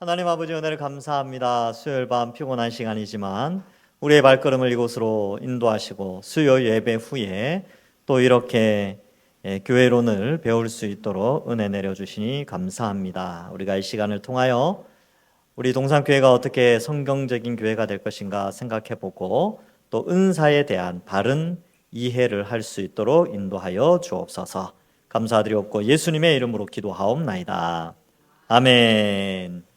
하나님 아버지 은혜를 감사합니다. 수요일 밤 피곤한 시간이지만 우리의 발걸음을 이곳으로 인도하시고 수요 예배 후에 또 이렇게 교회론을 배울 수 있도록 은혜 내려주시니 감사합니다. 우리가 이 시간을 통하여 우리 동산교회가 어떻게 성경적인 교회가 될 것인가 생각해보고 또 은사에 대한 바른 이해를 할 수 있도록 인도하여 주옵소서. 감사드리옵고 예수님의 이름으로 기도하옵나이다. 아멘.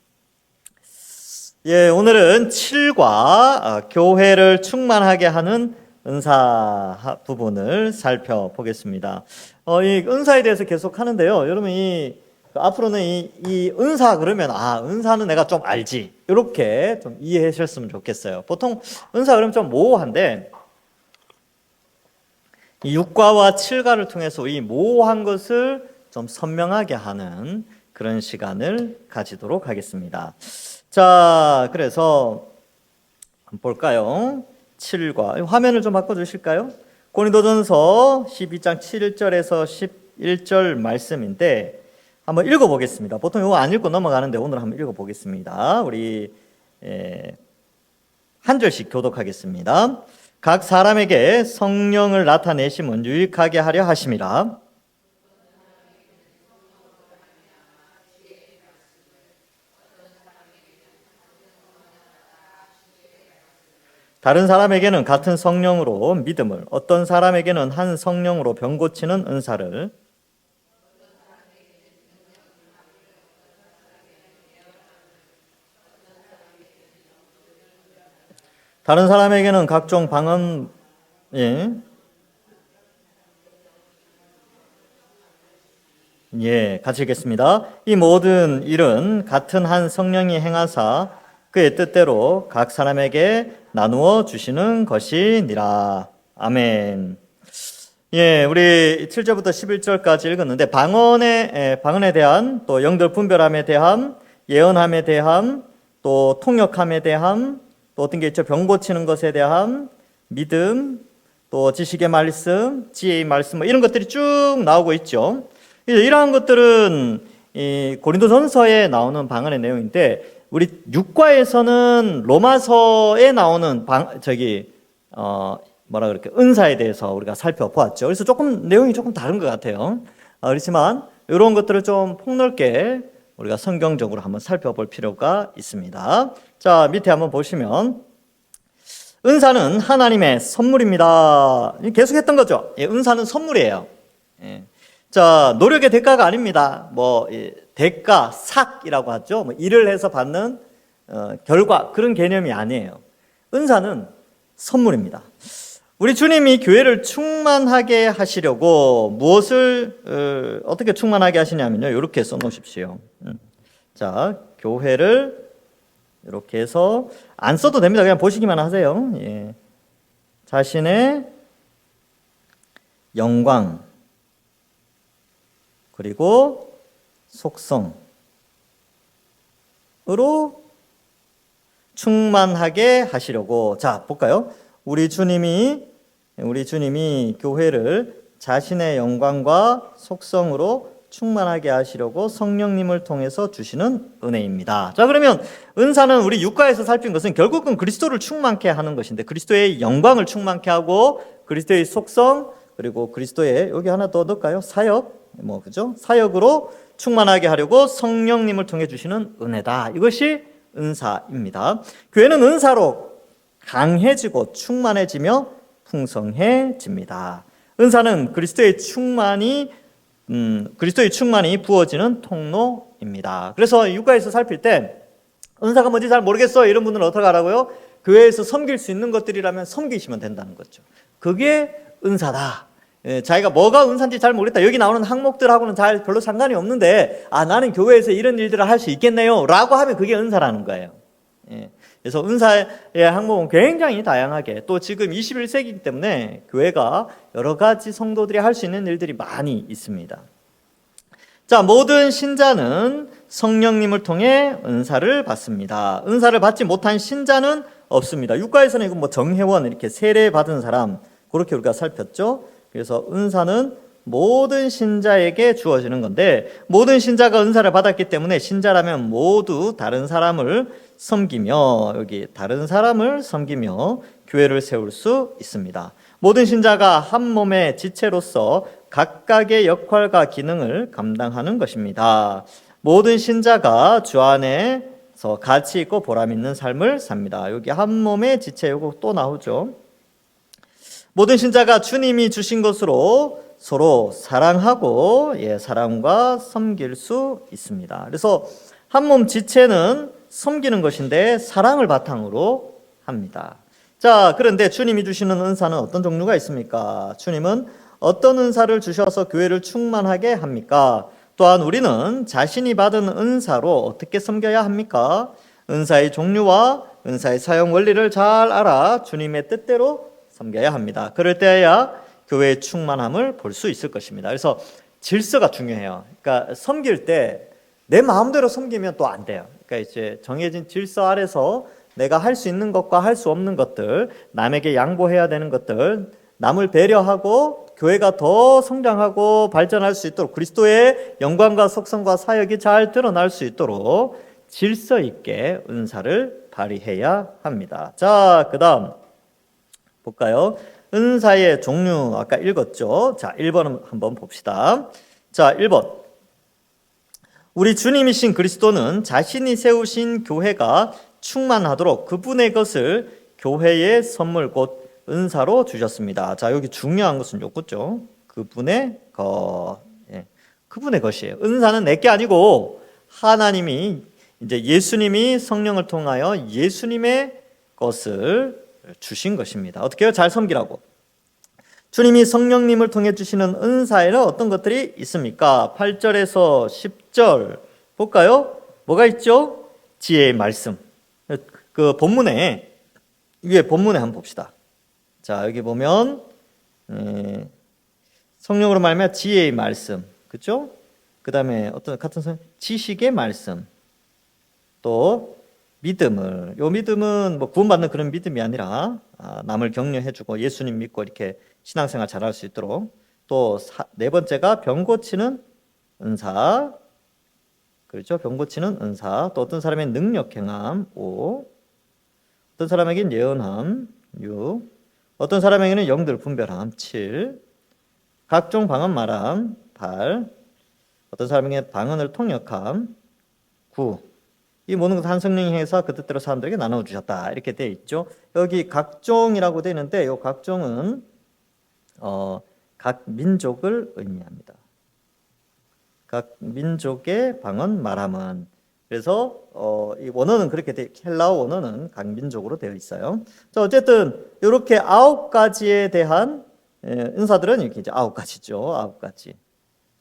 오늘은 7과 교회를 충만하게 하는 은사 부분을 살펴보겠습니다. 이 은사에 대해서 계속 하는데요. 여러분 앞으로는 이 은사 그러면 은사는 내가 좀 알지 이렇게 좀 이해하셨으면 좋겠어요. 보통 은사 그러면 좀 모호한데 이 6과와 7과를 통해서 이 모호한 것을 좀 선명하게 하는 그런 시간을 가지도록 하겠습니다. 자, 그래서 한번 볼까요? 7과 화면을 좀 바꿔주실까요? 고린도전서 12장 7절에서 11절 말씀인데 한번 읽어보겠습니다. 보통 이거 안 읽고 넘어가는데 오늘 한번 읽어보겠습니다. 우리 한 절씩 교독하겠습니다. 각 사람에게 성령을 나타내심은 유익하게 하려 하심이라. 다른 사람에게는 같은 성령으로 믿음을, 어떤 사람에게는 한 성령으로 병 고치는 은사를, 다른 사람에게는 각종 방언, 같이 읽겠습니다. 이 모든 일은 같은 한 성령이 행하사 그의 뜻대로 각 사람에게 나누어 주시는 것이니라. 아멘. 우리 7절부터 11절까지 읽었는데 방언에 대한 또 영들 분별함에 대한 예언함에 대한 또 통역함에 대한 또 어떤 게 있죠? 병 고치는 것에 대한 믿음, 또 지식의 말씀, 지혜의 말씀 이런 것들이 쭉 나오고 있죠. 이러한 것들은 이 고린도전서에 나오는 방언의 내용인데 우리 6과에서는 로마서에 나오는 은사에 대해서 우리가 살펴보았죠. 그래서 내용이 조금 다른 것 같아요. 그렇지만 이런 것들을 좀 폭넓게 우리가 성경적으로 한번 살펴볼 필요가 있습니다. 자, 밑에 한번 보시면 은사는 하나님의 선물입니다. 계속 했던 거죠. 은사는 선물이에요. 자, 노력의 대가가 아닙니다. 대가, 삭이라고 하죠. 일을 해서 받는 결과 그런 개념이 아니에요. 은사는 선물입니다. 우리 주님이 교회를 충만하게 하시려고 무엇을 어떻게 충만하게 하시냐면요. 이렇게 써놓으십시오. 자, 교회를 이렇게 해서 안 써도 됩니다. 그냥 보시기만 하세요. 자신의 영광 그리고 속성으로 충만하게 하시려고. 자, 볼까요? 우리 주님이 교회를 자신의 영광과 속성으로 충만하게 하시려고 성령님을 통해서 주시는 은혜입니다. 자, 그러면 은사는 우리 6과에서 살핀 것은 결국은 그리스도를 충만케 하는 것인데 그리스도의 영광을 충만케 하고 그리스도의 속성 그리고 그리스도의 여기 하나 더 넣을까요? 사역 그죠? 사역으로 충만하게 하려고 성령님을 통해 주시는 은혜다. 이것이 은사입니다. 교회는 은사로 강해지고 충만해지며 풍성해집니다. 은사는 그리스도의 충만이 부어지는 통로입니다. 그래서 육가에서 살필 때 은사가 뭔지 잘 모르겠어 이런 분들은 어떻게 하라고요? 교회에서 섬길 수 있는 것들이라면 섬기시면 된다는 거죠. 그게 은사다. 자기가 뭐가 은사인지 잘 모르겠다. 여기 나오는 항목들하고는 별로 상관이 없는데 나는 교회에서 이런 일들을 할 수 있겠네요 라고 하면 그게 은사라는 거예요. 그래서 은사의 항목은 굉장히 다양하게 또 지금 21세기이기 때문에 교회가 여러 가지 성도들이 할 수 있는 일들이 많이 있습니다. 자, 모든 신자는 성령님을 통해 은사를 받습니다. 은사를 받지 못한 신자는 없습니다. 육과에서는 정회원 이렇게 세례 받은 사람 그렇게 우리가 살폈죠. 그래서 은사는 모든 신자에게 주어지는 건데, 모든 신자가 은사를 받았기 때문에 신자라면 모두 다른 사람을 섬기며, 여기 다른 사람을 섬기며 교회를 세울 수 있습니다. 모든 신자가 한 몸의 지체로서 각각의 역할과 기능을 감당하는 것입니다. 모든 신자가 주 안에서 가치 있고 보람 있는 삶을 삽니다. 여기 한 몸의 지체, 요거 또 나오죠. 모든 신자가 주님이 주신 것으로 서로 사랑하고 사랑과 섬길 수 있습니다. 그래서 한 몸 지체는 섬기는 것인데 사랑을 바탕으로 합니다. 자, 그런데 주님이 주시는 은사는 어떤 종류가 있습니까? 주님은 어떤 은사를 주셔서 교회를 충만하게 합니까? 또한 우리는 자신이 받은 은사로 어떻게 섬겨야 합니까? 은사의 종류와 은사의 사용 원리를 잘 알아 주님의 뜻대로 섬겨야 합니다. 그럴 때야 교회의 충만함을 볼 수 있을 것입니다. 그래서 질서가 중요해요. 그러니까 섬길 때 내 마음대로 섬기면 또 안 돼요. 그러니까 이제 정해진 질서 아래서 내가 할 수 있는 것과 할 수 없는 것들, 남에게 양보해야 되는 것들, 남을 배려하고 교회가 더 성장하고 발전할 수 있도록 그리스도의 영광과 속성과 사역이 잘 드러날 수 있도록 질서 있게 은사를 발휘해야 합니다. 자, 그 다음 볼까요? 은사의 종류 아까 읽었죠? 자, 1번 한번 봅시다. 자, 1번. 우리 주님이신 그리스도는 자신이 세우신 교회가 충만하도록 그분의 것을 교회의 선물 곧 은사로 주셨습니다. 자, 여기 중요한 것은 요거죠. 그분의 것. 그분의 것이에요. 은사는 내게 아니고 하나님이 이제 예수님이 성령을 통하여 예수님의 것을 주신 것입니다. 어떻게 해요? 잘 섬기라고. 주님이 성령님을 통해 주시는 은사에는 어떤 것들이 있습니까? 8절에서 10절 볼까요? 뭐가 있죠? 지혜의 말씀. 그 본문에 위에 본문에 한번 봅시다. 자, 여기 보면 성령으로 말미암아 지혜의 말씀, 그렇죠? 그 다음에 어떤 같은 지식의 말씀, 또 믿음을. 요 믿음은 뭐 구원받는 그런 믿음이 아니라 남을 격려해주고 예수님 믿고 이렇게 신앙생활 잘할 수 있도록. 또 네 번째가 병 고치는 은사, 그렇죠? 병 고치는 은사. 또 어떤 사람의 능력 행함 5, 어떤 사람에게는 예언함 6, 어떤 사람에게는 영들 분별함 7, 각종 방언 말함 8, 어떤 사람에게는 방언을 통역함 9. 이 모든 것을 한 성령이 행해서 그 뜻대로 사람들에게 나눠주셨다. 이렇게 되어 있죠. 여기 각종이라고 되어 있는데 이 각종은 각 민족을 의미합니다. 각 민족의 방언 말함은. 그래서 이 원어는 그렇게 헬라어 원어는 각 민족으로 되어 있어요. 자, 어쨌든 이렇게 9가지에 대한 은사들은 이렇게 이제 9가지죠. 9가지.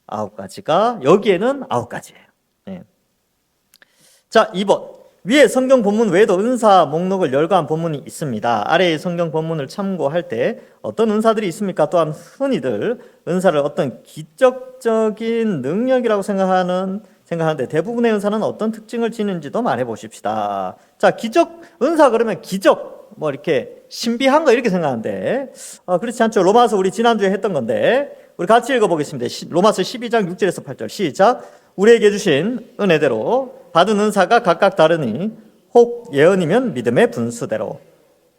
9가지가 여기에는 9가지예요. 네. 자, 2번. 위에 성경 본문 외에도 은사 목록을 열거한 본문이 있습니다. 아래의 성경 본문을 참고할 때 어떤 은사들이 있습니까? 또한 흔히들 은사를 어떤 기적적인 능력이라고 생각하는데 대부분의 은사는 어떤 특징을 지니는지도 말해 보십시다. 자, 기적, 은사 그러면 기적, 뭐 이렇게 신비한 거 이렇게 생각하는데 그렇지 않죠. 로마서 우리 지난주에 했던 건데 우리 같이 읽어보겠습니다. 로마서 12장 6절에서 8절 시작. 우리에게 주신 은혜대로 받은 은사가 각각 다르니 혹 예언이면 믿음의 분수대로,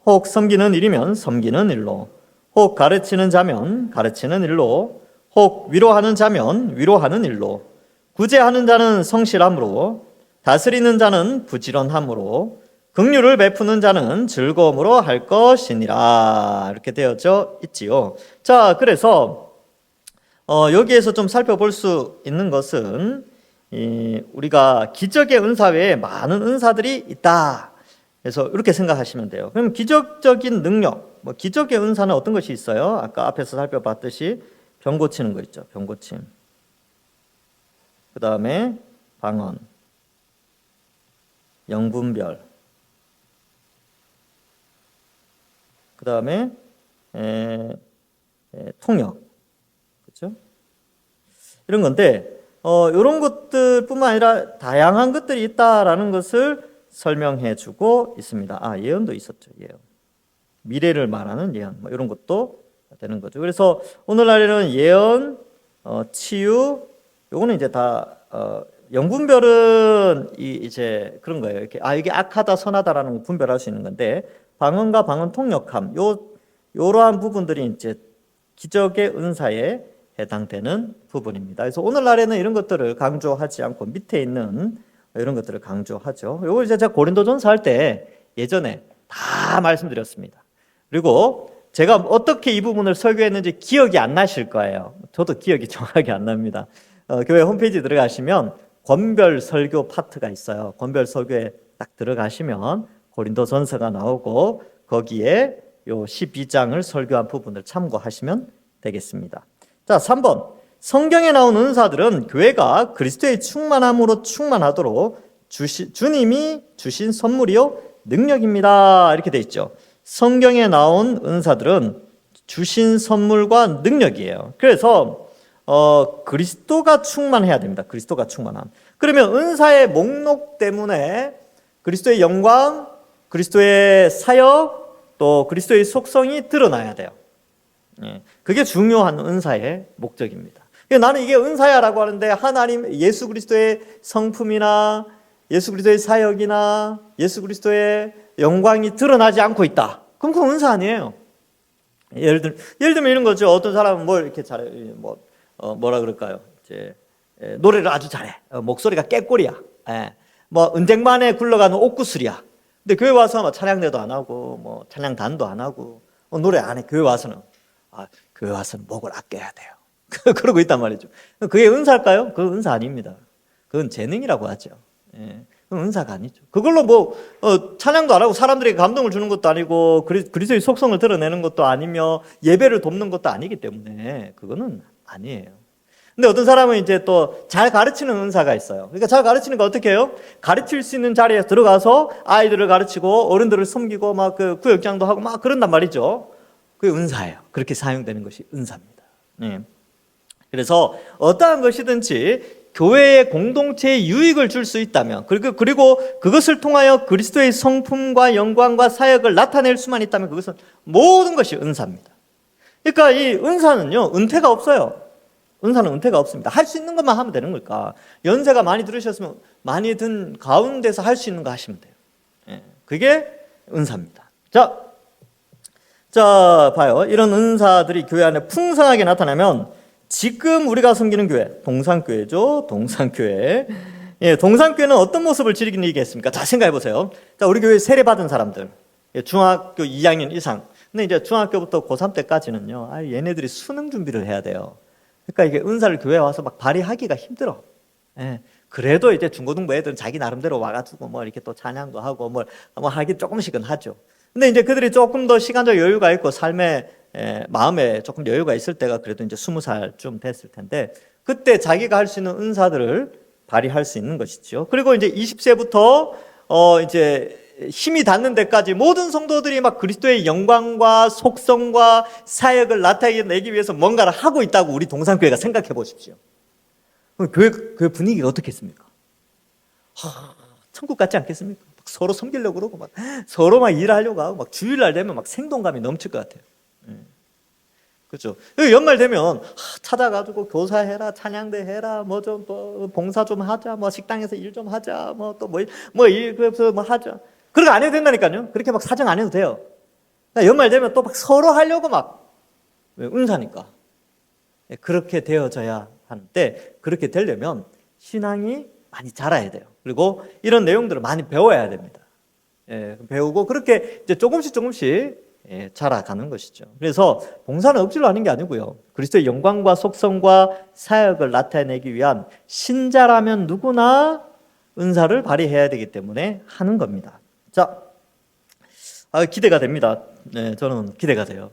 혹 섬기는 일이면 섬기는 일로, 혹 가르치는 자면 가르치는 일로, 혹 위로하는 자면 위로하는 일로, 구제하는 자는 성실함으로, 다스리는 자는 부지런함으로, 긍휼을 베푸는 자는 즐거움으로 할 것이니라. 이렇게 되어져 있지요. 자, 그래서 여기에서 좀 살펴볼 수 있는 것은 우리가 기적의 은사 외에 많은 은사들이 있다. 그래서 이렇게 생각하시면 돼요. 그럼 기적적인 능력, 뭐 기적의 은사는 어떤 것이 있어요? 아까 앞에서 살펴봤듯이 병 고치는 거 있죠. 병 고침. 그 다음에 방언, 영분별. 그 다음에 통역. 그렇죠? 이런 건데 이런 것들뿐만 아니라 다양한 것들이 있다라는 것을 설명해 주고 있습니다. 예언도 있었죠. 예언. 미래를 말하는 예언, 뭐 이런 것도 되는 거죠. 그래서 오늘날에는 예언, 치유, 요거는 이제 다 영분별은 이제 그런 거예요. 이렇게 이게 악하다 선하다라는 거 분별할 수 있는 건데, 방언과 방언 통역함, 요러한 부분들이 이제 기적의 은사에 해당되는 부분입니다. 그래서 오늘날에는 이런 것들을 강조하지 않고 밑에 있는 이런 것들을 강조하죠. 요거 이제 제가 고린도전서 할 때 예전에 다 말씀드렸습니다. 그리고 제가 어떻게 이 부분을 설교했는지 기억이 안 나실 거예요. 저도 기억이 정확하게 안 납니다. 교회 홈페이지 들어가시면 권별 설교 파트가 있어요. 권별 설교에 딱 들어가시면 고린도전서가 나오고 거기에 요 12장을 설교한 부분을 참고하시면 되겠습니다. 자, 3번. 성경에 나온 은사들은 교회가 그리스도의 충만함으로 충만하도록 주님이 주신 선물이요 능력입니다. 이렇게 돼 있죠. 성경에 나온 은사들은 주신 선물과 능력이에요. 그래서 그리스도가 충만해야 됩니다. 그리스도가 충만함. 그러면 은사의 목록 때문에 그리스도의 영광, 그리스도의 사역, 또 그리스도의 속성이 드러나야 돼요. 그게 중요한 은사의 목적입니다. 나는 이게 은사야라고 하는데 하나님 예수 그리스도의 성품이나 예수 그리스도의 사역이나 예수 그리스도의 영광이 드러나지 않고 있다. 그럼 그건 은사 아니에요. 예를 들면 이런 거죠. 어떤 사람은 뭘 이렇게 잘해, 뭐라 그럴까요? 이제 노래를 아주 잘해. 목소리가 깨꼬리야. 은쟁반에 굴러가는 옥구슬이야. 근데 교회 와서 찬양대도 안 하고, 찬양단도 안 하고, 노래 안 해. 교회 와서는 교회 와서는 목을 아껴야 돼요. 그러고 있단 말이죠. 그게 은사일까요? 그건 은사 아닙니다. 그건 재능이라고 하죠. 그건 은사가 아니죠. 그걸로 찬양도 안 하고 사람들에게 감동을 주는 것도 아니고 그리스도의 속성을 드러내는 것도 아니며 예배를 돕는 것도 아니기 때문에 그거는 아니에요. 근데 어떤 사람은 이제 또 잘 가르치는 은사가 있어요. 그러니까 잘 가르치는 거 어떻게 해요? 가르칠 수 있는 자리에 들어가서 아이들을 가르치고 어른들을 섬기고 그 구역장도 하고 그런단 말이죠. 그게 은사예요. 그렇게 사용되는 것이 은사입니다. 그래서 어떠한 것이든지 교회의 공동체에 유익을 줄 수 있다면, 그리고 그것을 통하여 그리스도의 성품과 영광과 사역을 나타낼 수만 있다면 그것은 모든 것이 은사입니다. 그러니까 이 은사는요, 은퇴가 없어요. 은사는 은퇴가 없습니다. 할 수 있는 것만 하면 되는 걸까? 연세가 많이 들으셨으면 많이 든 가운데서 할 수 있는 거 하시면 돼요. 그게 은사입니다. 자, 봐요. 이런 은사들이 교회 안에 풍성하게 나타나면 지금 우리가 섬기는 교회, 동산교회죠. 동산교회. 동산교회는 어떤 모습을 지니겠습니까? 자, 생각해 보세요. 자, 우리 교회 세례받은 사람들. 중학교 2학년 이상. 근데 이제 중학교부터 고3 때까지는요. 얘네들이 수능 준비를 해야 돼요. 그러니까 이게 은사를 교회에 와서 발휘하기가 힘들어. 그래도 이제 중고등부 애들은 자기 나름대로 와가지고 이렇게 또 찬양도 하고 하긴 조금씩은 하죠. 근데 이제 그들이 조금 더 시간적 여유가 있고 삶에 마음에 조금 여유가 있을 때가 그래도 이제 20살쯤 됐을 텐데 그때 자기가 할 수 있는 은사들을 발휘할 수 있는 것이죠. 그리고 이제 20세부터 이제 힘이 닿는 데까지 모든 성도들이 그리스도의 영광과 속성과 사역을 나타내기 위해서 뭔가를 하고 있다고 우리 동산교회가 생각해 보십시오. 그럼 교회 분위기가 어떻겠습니까? 천국 같지 않겠습니까? 서로 섬기려고 그러고 서로 일하려고 하고 주일날 되면 생동감이 넘칠 것 같아요. 그렇죠. 연말 되면 찾아가지고 교사해라, 찬양대 해라, 또 봉사 좀 하자, 식당에서 일 좀 하자, 그래서 하자. 그렇게 안 해도 된다니까요. 그렇게 사정 안 해도 돼요. 연말 되면 또 서로 하려고 은사니까. 그렇게 되어져야 하는데 그렇게 되려면 신앙이 많이 자라야 돼요. 그리고 이런 내용들을 많이 배워야 됩니다. 배우고 그렇게 이제 조금씩 자라가는 것이죠. 그래서 봉사는 억지로 하는 게 아니고요. 그리스도의 영광과 속성과 사역을 나타내기 위한 신자라면 누구나 은사를 발휘해야 되기 때문에 하는 겁니다. 자, 기대가 됩니다. 저는 기대가 돼요.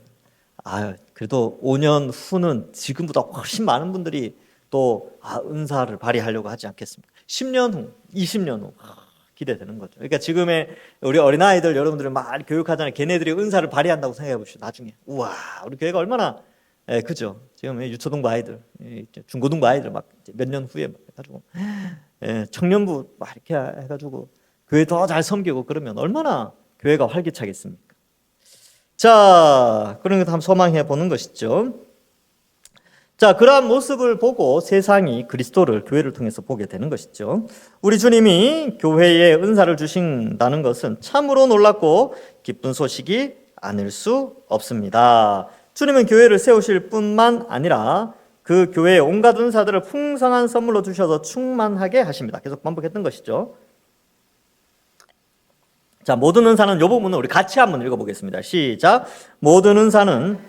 그래도 5년 후는 지금보다 훨씬 많은 분들이 또 은사를 발휘하려고 하지 않겠습니까? 10년 후, 20년 후 기대되는 거죠. 그러니까 지금의 우리 어린아이들 여러분들을 교육하잖아요. 걔네들이 은사를 발휘한다고 생각해 보시죠. 나중에 우와, 우리 교회가 얼마나 그죠? 지금 유초등부 아이들, 중고등부 아이들 몇 년 후에 해가지고 청년부 이렇게 해가지고 교회 더 잘 섬기고 그러면 얼마나 교회가 활기차겠습니까? 자, 그런 것도 한번 소망해 보는 것이죠. 자, 그러한 모습을 보고 세상이 그리스도를, 교회를 통해서 보게 되는 것이죠. 우리 주님이 교회에 은사를 주신다는 것은 참으로 놀랍고 기쁜 소식이 아닐 수 없습니다. 주님은 교회를 세우실 뿐만 아니라 그 교회의 온갖 은사들을 풍성한 선물로 주셔서 충만하게 하십니다. 계속 반복했던 것이죠. 자, 모든 은사는 이 부분은 우리 같이 한번 읽어보겠습니다. 시작. 모든 은사는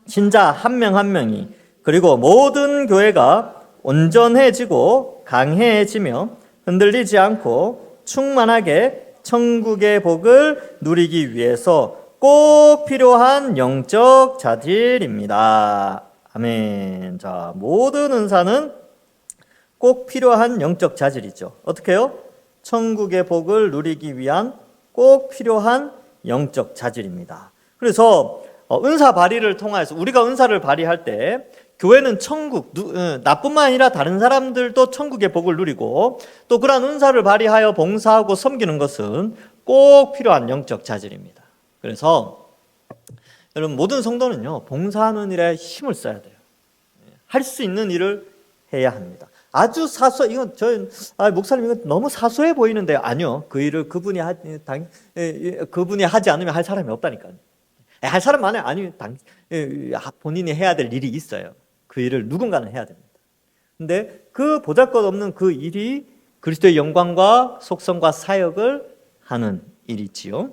신자 한 명 한 명이 그리고 모든 교회가 온전해지고 강해지며 흔들리지 않고 충만하게 천국의 복을 누리기 위해서 꼭 필요한 영적 자질입니다. 아멘. 자, 모든 은사는 꼭 필요한 영적 자질이죠. 어떻게요? 천국의 복을 누리기 위한 꼭 필요한 영적 자질입니다. 그래서 은사 발휘를 통해서 우리가 은사를 발휘할 때 교회는 천국, 나뿐만 아니라 다른 사람들도 천국의 복을 누리고 또 그러한 은사를 발휘하여 봉사하고 섬기는 것은 꼭 필요한 영적 자질입니다. 그래서 여러분 모든 성도는요 봉사하는 일에 힘을 써야 돼요. 할 수 있는 일을 해야 합니다. 아주 사소 이건 목사님 이건 너무 사소해 보이는데 아니요 그 일을 그분이 하지 않으면 할 사람이 없다니까요. 할 사람 많아요. 아니 본인이 해야 될 일이 있어요. 그 일을 누군가는 해야 됩니다. 근데 그 보잘것없는 그 일이 그리스도의 영광과 속성과 사역을 하는 일이지요.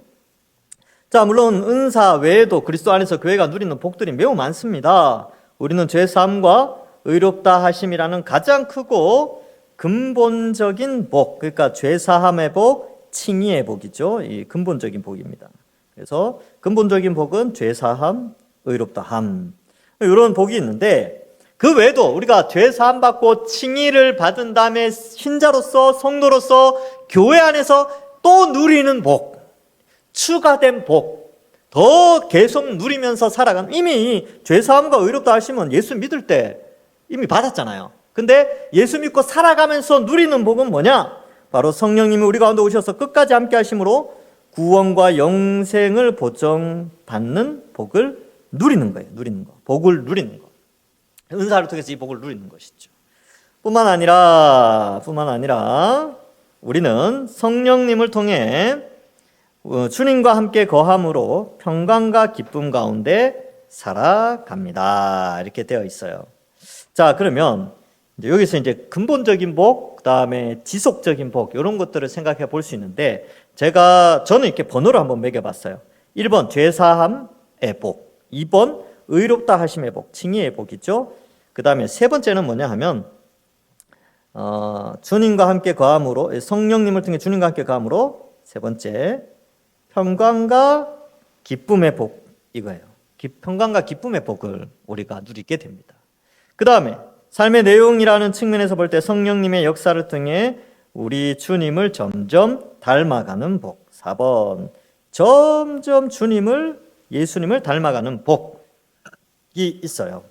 자, 물론 은사 외에도 그리스도 안에서 교회가 누리는 복들이 매우 많습니다. 우리는 죄 사함과 의롭다 하심이라는 가장 크고 근본적인 복, 그러니까 죄 사함의 복, 칭의의 복이죠. 이 근본적인 복입니다. 그래서 근본적인 복은 죄 사함, 의롭다 함 이런 복이 있는데 그 외에도 우리가 죄 사함 받고 칭의를 받은 다음에 신자로서 성도로서 교회 안에서 또 누리는 복, 추가된 복, 더 계속 누리면서 살아가는 이미 죄 사함과 의롭다 하시면 예수 믿을 때 이미 받았잖아요. 근데 예수 믿고 살아가면서 누리는 복은 뭐냐? 바로 성령님이 우리 가운데 오셔서 끝까지 함께 하심으로 구원과 영생을 보정받는 복을 누리는 거예요. 누리는 거. 복을 누리는 거. 은사를 통해서 이 복을 누리는 것이죠. 뿐만 아니라 우리는 성령님을 통해 주님과 함께 거함으로 평강과 기쁨 가운데 살아갑니다. 이렇게 되어 있어요. 자, 그러면 여기서 이제 근본적인 복, 그다음에 지속적인 복 이런 것들을 생각해 볼 수 있는데 저는 이렇게 번호를 한번 매겨봤어요. 1번 죄사함의 복, 2번 의롭다 하심의 복, 칭의의 복이죠. 그 다음에 세 번째는 뭐냐 하면 주님과 함께 거함으로 성령님을 통해 주님과 함께 거함으로 세 번째 평강과 기쁨의 복 이거예요. 평강과 기쁨의 복을 우리가 누리게 됩니다. 그 다음에 삶의 내용이라는 측면에서 볼 때 성령님의 역사를 통해 우리 주님을 점점 닮아가는 복. 4번 점점 예수님을 닮아가는 복이 있어요.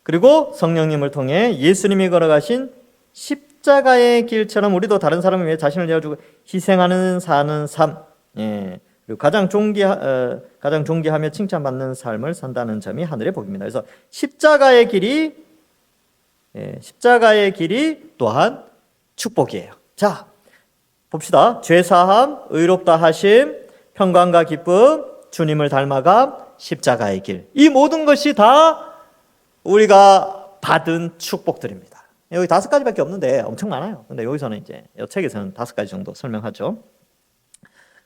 그리고 성령님을 통해 예수님이 걸어가신 십자가의 길처럼 우리도 다른 사람을 위해 자신을 내어주고 희생하는 사는 삶, 그리고 가장 존귀하며 칭찬받는 삶을 산다는 점이 하늘의 복입니다. 그래서 십자가의 길이 또한 축복이에요. 자, 봅시다. 죄사함, 의롭다 하심, 평강과 기쁨, 주님을 닮아감, 십자가의 길. 이 모든 것이 다 우리가 받은 축복들입니다. 여기 5가지밖에 없는데 엄청 많아요. 근데 여기서는 이제 이 책에서는 5가지 정도 설명하죠.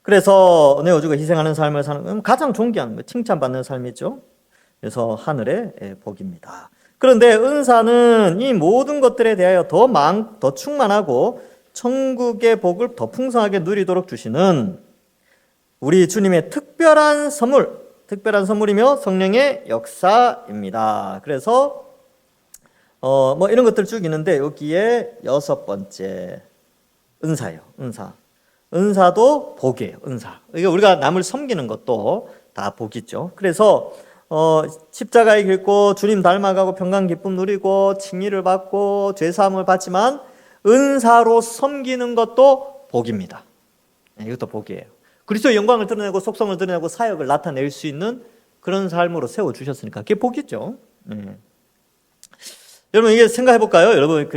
그래서 내어주고 희생하는 삶을 사는 가장 존귀한 칭찬받는 삶이죠. 그래서 하늘의 복입니다. 그런데 은사는 이 모든 것들에 대하여 더 충만하고 천국의 복을 더 풍성하게 누리도록 주시는 우리 주님의 특별한 선물이며 성령의 역사입니다. 그래서 이런 것들 쭉 있는데 여기에 6번째 은사예요. 은사도 복이에요. 은사. 이게 우리가 남을 섬기는 것도 다 복이죠. 그래서 십자가에 긁고 주님 닮아가고 평강 기쁨 누리고 칭의를 받고 죄사함을 받지만 은사로 섬기는 것도 복입니다. 이것도 복이에요. 그리스도의 영광을 드러내고 속성을 드러내고 사역을 나타낼 수 있는 그런 삶으로 세워주셨으니까 그게 복이죠. 여러분 이게 생각해 볼까요? 여러분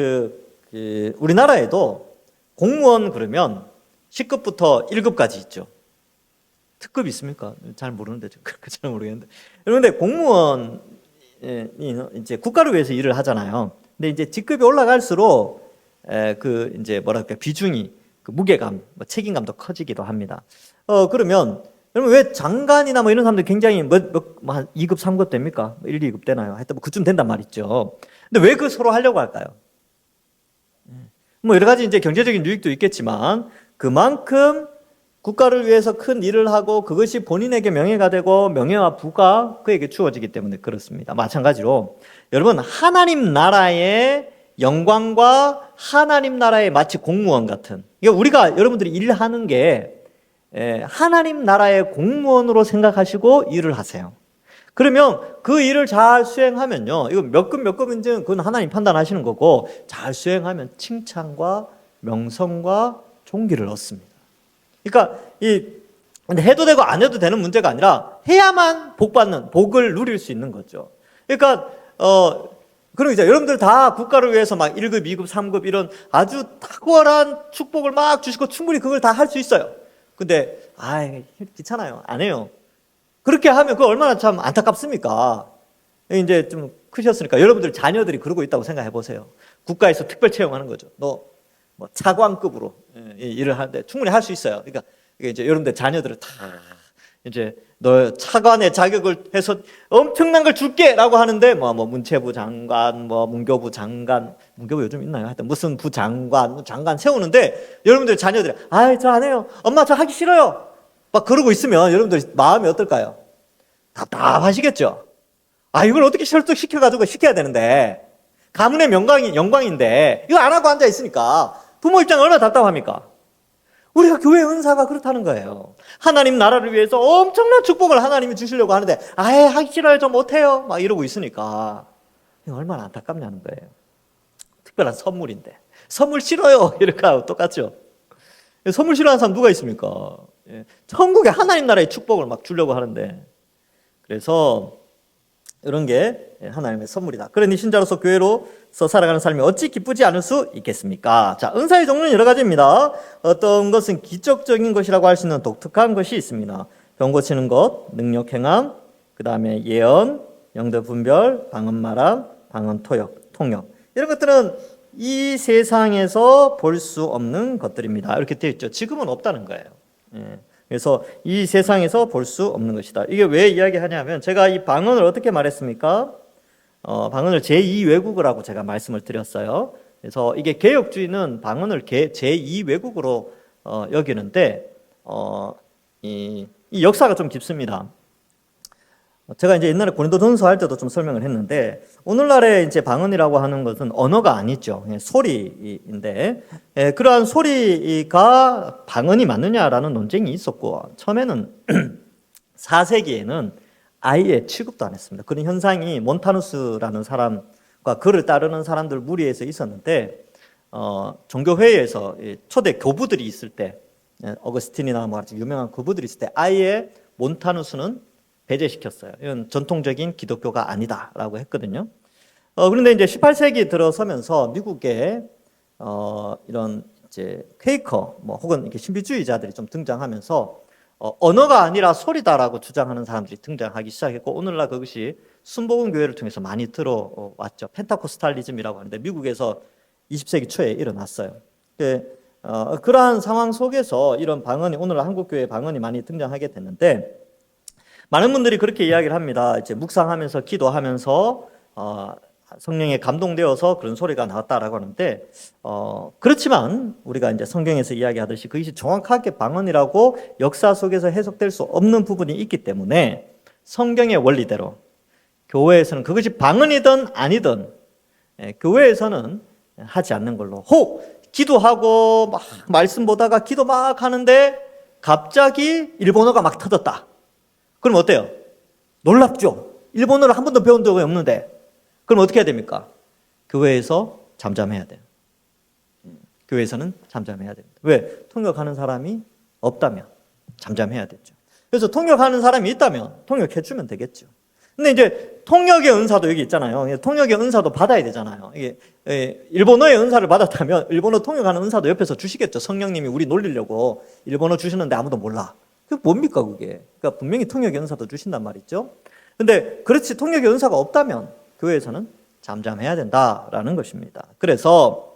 우리나라에도 공무원 그러면 10급부터 1급까지 있죠. 특급이 있습니까? 잘 모르는데 잘 모르겠는데. 여러분 근데 공무원이 이제 국가를 위해서 일을 하잖아요. 근데 이제 직급이 올라갈수록 이제 뭐랄까 비중이 그 무게감, 뭐 책임감도 커지기도 합니다. 그러면 여러분 왜 장관이나 뭐 이런 사람들 굉장히 한 2급, 3급 됩니까? 1, 2급 되나요? 하여튼 뭐 그쯤 된단 말이죠. 근데 왜 그 서로 하려고 할까요? 뭐 여러 가지 이제 경제적인 유익도 있겠지만 그만큼 국가를 위해서 큰 일을 하고 그것이 본인에게 명예가 되고 명예와 부가 그에게 주어지기 때문에 그렇습니다. 마찬가지로 여러분 하나님 나라의 영광과 하나님 나라의 마치 공무원 같은 우리가 여러분들이 일하는 게 하나님 나라의 공무원으로 생각하시고 일을 하세요. 그러면 그 일을 잘 수행하면요, 이거 몇 급인지는 그건 하나님 판단하시는 거고, 잘 수행하면 칭찬과 명성과 존귀를 얻습니다. 그러니까 근데 해도 되고 안 해도 되는 문제가 아니라 해야만 복을 누릴 수 있는 거죠. 그러니까 그러죠. 여러분들 다 국가를 위해서 막 1급, 2급, 3급 이런 아주 탁월한 축복을 막 주시고 충분히 그걸 다 할 수 있어요. 근데 귀찮아요. 안 해요. 그렇게 하면 그거 얼마나 참 안타깝습니까? 이제 좀 크셨으니까 여러분들 자녀들이 그러고 있다고 생각해 보세요. 국가에서 특별 채용하는 거죠. 너 뭐 차관급으로 일을 하는데 충분히 할 수 있어요. 그러니까 이제 여러분들 자녀들을 다 이제 너 차관의 자격을 해서 엄청난 걸 줄게라고 하는데 뭐 문체부 장관, 뭐 문교부 장관, 문교부 요즘 있나요? 하여튼 무슨 장관 세우는데 여러분들 자녀들이 저 안 해요. 엄마 저 하기 싫어요. 막 그러고 있으면 여러분들 마음이 어떨까요? 답답하시겠죠? 이걸 어떻게 설득시켜가지고 시켜야 되는데 가문의 영광인데 이거 안 하고 앉아 있으니까 부모 입장에 얼마나 답답합니까? 우리가 교회 은사가 그렇다는 거예요. 하나님 나라를 위해서 엄청난 축복을 하나님이 주시려고 하는데 하기 싫어요. 저 못해요. 막 이러고 있으니까 이거 얼마나 안타깝냐는 거예요. 특별한 선물인데 선물 싫어요. 이렇게 하고 똑같죠. 선물 싫어하는 사람 누가 있습니까? 천국에 하나님 나라의 축복을 막 주려고 하는데 그래서 이런 게 하나님의 선물이다. 그러니 신자로서 교회로서 살아가는 삶이 어찌 기쁘지 않을 수 있겠습니까? 자, 은사의 종류는 여러 가지입니다. 어떤 것은 기적적인 것이라고 할 수 있는 독특한 것이 있습니다. 병 고치는 것, 능력 행함, 그 다음에 예언, 영도 분별, 방언 말함, 방언 통역. 이런 것들은 이 세상에서 볼 수 없는 것들입니다. 이렇게 되어 있죠. 지금은 없다는 거예요. 그래서 이 세상에서 볼 수 없는 것이다. 이게 왜 이야기하냐면 제가 이 방언을 어떻게 말했습니까? 방언을 제2외국어라고 제가 말씀을 드렸어요. 그래서 이게 개혁주의는 방언을 제2외국어로 여기는데 이 역사가 좀 깊습니다. 제가 이제 옛날에 고린도전서 할 때도 좀 설명을 했는데 오늘날의 이제 방언이라고 하는 것은 언어가 아니죠. 소리인데 그러한 소리가 방언이 맞느냐라는 논쟁이 있었고 처음에는 4세기에는 아예 취급도 안 했습니다. 그런 현상이 몬타누스라는 사람과 그를 따르는 사람들 무리에서 있었는데 종교회의에서 초대 교부들이 있을 때 어거스틴이나 뭐 같이 유명한 교부들이 있을 때 아예 몬타누스는 배제시켰어요. 이건 전통적인 기독교가 아니다라고 했거든요. 그런데 이제 18세기 들어서면서 미국에 이런 이제 퀘이커 혹은 이렇게 신비주의자들이 좀 등장하면서 언어가 아니라 소리다라고 주장하는 사람들이 등장하기 시작했고 오늘날 그것이 순복음 교회를 통해서 많이 들어왔죠. 펜타코스탈리즘이라고 하는데 미국에서 20세기 초에 일어났어요. 그러한 상황 속에서 이런 방언이 오늘날 한국 교회 방언이 많이 등장하게 됐는데. 많은 분들이 그렇게 이야기를 합니다. 이제 묵상하면서 기도하면서 성령에 감동되어서 그런 소리가 나왔다라고 하는데 그렇지만 우리가 이제 성경에서 이야기하듯이 그것이 정확하게 방언이라고 역사 속에서 해석될 수 없는 부분이 있기 때문에 성경의 원리대로 교회에서는 그것이 방언이든 아니든 교회에서는 하지 않는 걸로 기도하고 막 말씀 보다가 기도 막 하는데 갑자기 일본어가 막 터졌다. 그럼 어때요? 놀랍죠? 일본어를 한 번도 배운 적이 없는데 그럼 어떻게 해야 됩니까? 교회에서 잠잠해야 돼요. 교회에서는 잠잠해야 됩니다. 왜? 통역하는 사람이 없다면 잠잠해야 되죠. 그래서 통역하는 사람이 있다면 통역해 주면 되겠죠. 근데 이제 통역의 은사도 여기 있잖아요. 통역의 은사도 받아야 되잖아요. 이게 일본어의 은사를 받았다면 일본어 통역하는 은사도 옆에서 주시겠죠. 성령님이 우리 놀리려고 일본어 주시는데 아무도 몰라. 그게 뭡니까 그게? 그러니까 분명히 통역의 은사도 주신단 말이죠. 근데 그렇지 통역의 은사가 없다면 교회에서는 잠잠해야 된다라는 것입니다. 그래서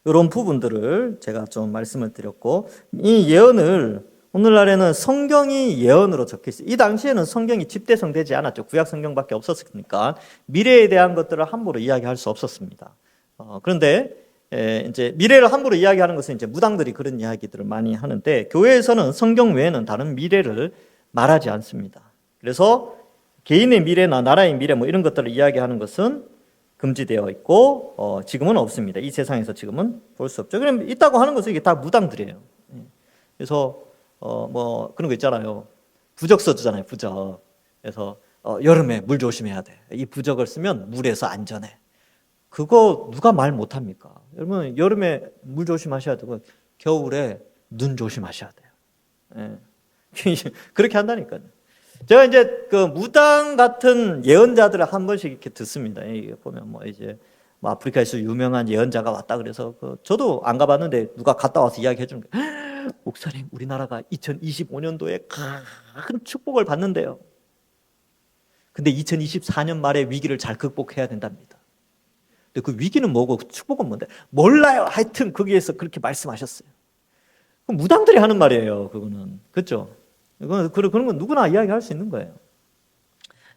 이런 부분들을 제가 좀 말씀을 드렸고, 이 예언을 오늘날에는 성경이 예언으로 적혀 있어요. 이 당시에는 성경이 집대성되지 않았죠. 구약 성경밖에 없었으니까 미래에 대한 것들을 함부로 이야기할 수 없었습니다. 그런데 이제 미래를 함부로 이야기하는 것은 이제 무당들이 그런 이야기들을 많이 하는데, 교회에서는 성경 외에는 다른 미래를 말하지 않습니다. 그래서 개인의 미래나 나라의 미래 뭐 이런 것들을 이야기하는 것은 금지되어 있고 지금은 없습니다. 이 세상에서 지금은 볼 수 없죠. 그럼 있다고 하는 것은 이게 다 무당들이에요. 그래서 뭐 그런 거 있잖아요. 부적 써주잖아요. 부적. 그래서 여름에 물 조심해야 돼. 이 부적을 쓰면 물에서 안전해. 그거 누가 말 못합니까? 여러분 여름에 물 조심하셔야 되고 겨울에 눈 조심하셔야 돼요. 예. 그렇게 한다니까요. 제가 이제 그 무당 같은 예언자들을 한 번씩 이렇게 듣습니다. 이게 보면 뭐 이제 뭐 아프리카에서 유명한 예언자가 왔다 그래서 저도 안 가봤는데 누가 갔다 와서 이야기해 주는 거예요. 목사님, 우리나라가 2025년도에 큰 축복을 받는데요. 근데 2024년 말에 위기를 잘 극복해야 된답니다. 근데 그 위기는 뭐고 축복은 뭔데? 몰라요. 하여튼 거기에서 그렇게 말씀하셨어요. 무당들이 하는 말이에요. 그거는. 그렇죠? 그런 건 누구나 이야기할 수 있는 거예요.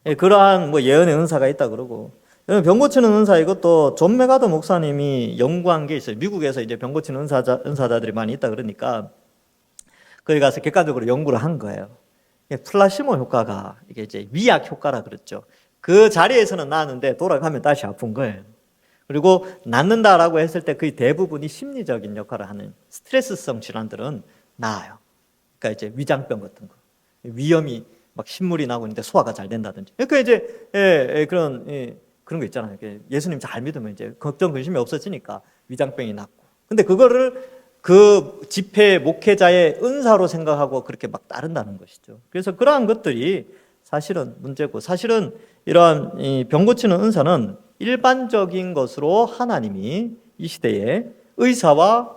예, 그러한 뭐 예언의 은사가 있다 그러고, 병 고치는 은사, 이것도 존 메가더 목사님이 연구한 게 있어요. 미국에서 이제 병 고치는 은사자들이 많이 있다 그러니까 거기 가서 객관적으로 연구를 한 거예요. 플라시모 효과가 이게 이제 위약 효과라 그랬죠. 그 자리에서는 나았는데 돌아가면 다시 아픈 거예요. 그리고 낫는다라고 했을 때 거의 대부분이 심리적인 역할을 하는 스트레스성 질환들은 나아요. 그러니까 이제 위장병 같은 거, 위염이 막 신물이 나고 있는데 소화가 잘 된다든지. 그러니까 이제 그런 거 있잖아요. 예수님 잘 믿으면 이제 걱정 근심이 없어지니까 위장병이 낫고. 근데 그거를 그 집회 목회자의 은사로 생각하고 그렇게 막 따른다는 것이죠. 그래서 그러한 것들이 사실은 문제고, 사실은 이러한 병 고치는 은사는 일반적인 것으로 하나님이 이 시대에 의사와